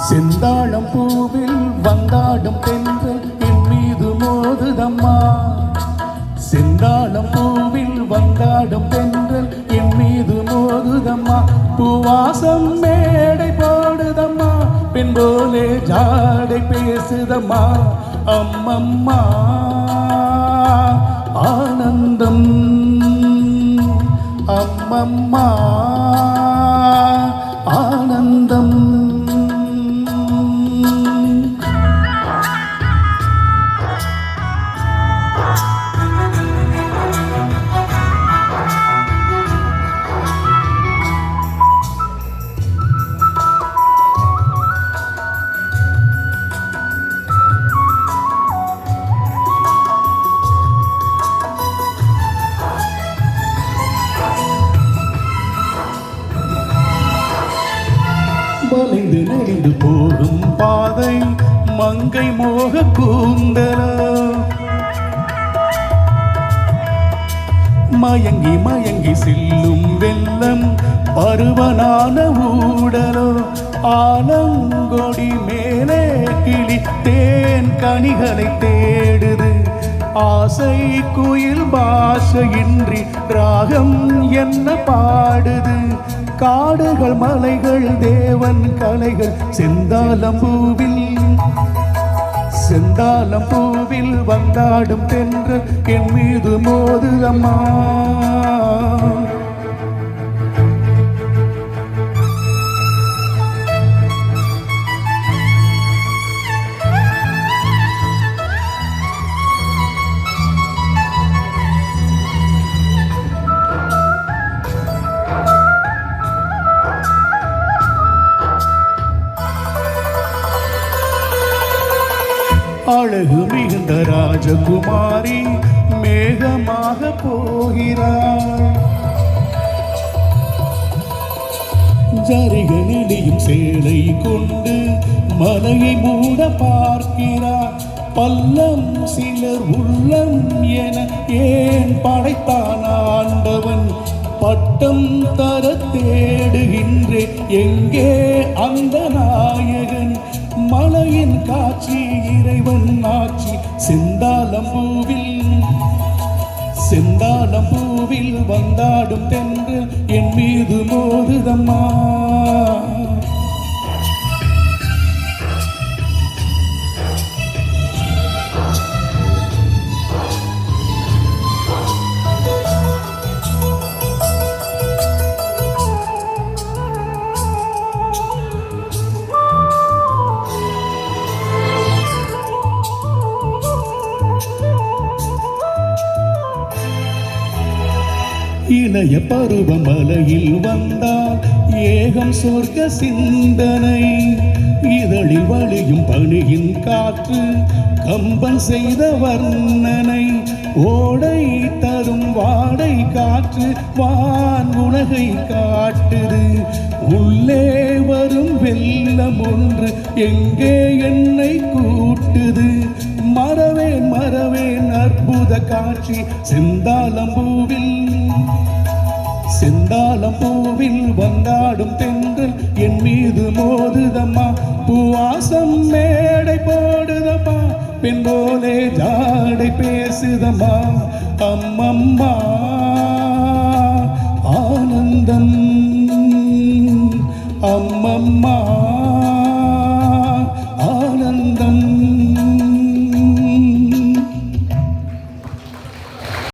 செந்தாழம் பூவில் வந்தாடும் தென்றல் என் மீது மோதுதம்மா. செந்தாழம் பூவில் வந்தாடும் தென்றல் என் மீது மோதுதம்மா. பூவாசம் மேடை போடுதம்மா, பெண் போலே ஜாடை பேசுதம்மா. அம்மம்மா ஆனந்தம், அம்மம்மா ஆனந்தம். வளைந்து நெளிந்து போடும் பாதை மங்கை மோக கூந்தல, மயங்கி மயங்கி செல்லும் வெள்ளம் பருவனான ஊடலோ. ஆலங்கொடி மேலே கிளி தேன் கனிகளை தேடுது, ஆசை குயில் பாஷையின்றி ராகம் என்ன பாடுது. காடுகள் மலைகள் தேவன் கலைகள் செந்தாழம் பூவில், செந்தாழம் பூவில் வந்தாடும் தென்றல் என் மீது மோதுதம்மா. அழகு மிகுந்த ராஜகுமாரி மேகமாக போகிறார், ஜரிகனிடையும் சேலை கொண்டு மலையை மூட பார்க்கிறார். பல்லம் சிலர் உள்ளம் என ஏன் படைத்தான் ஆண்டவன், பட்டம் தர தேடுகின்றேன் எங்கே அந்த நாயகன். மலையின் காட்சி இறைவன் ஆட்சி செந்தாழம் பூவில், செந்தாழம் பூவில் வந்தாடும் தென்றல் என் மீது மோதுதம்மா. இளைய பருவ மலையில் வந்தால் ஏகம் சொர்க்க சிந்தனை, இதழில் வழியும் பணியின் காற்று கம்பன் செய்த வர்ணனை. ஓடை தரும் வாடை காற்று வான் உலகை காட்டுது, உள்ளே வரும் வெள்ளம் ஒன்று எங்கே என்னை கூட்டுது. மறவேன் மறவேன் அற்புத காட்சி செந்தாழம் பூவில், செந்தாழம் பூவில் வந்தாடும் தென்றல் என் மீது மோதுதம்மா. பூவாசம் மேடை போடுதம்மா, பெண் போலே ஜாடை பேசுதம்மா. அம்மம்மா ஆனந்தம், அம்மம்மா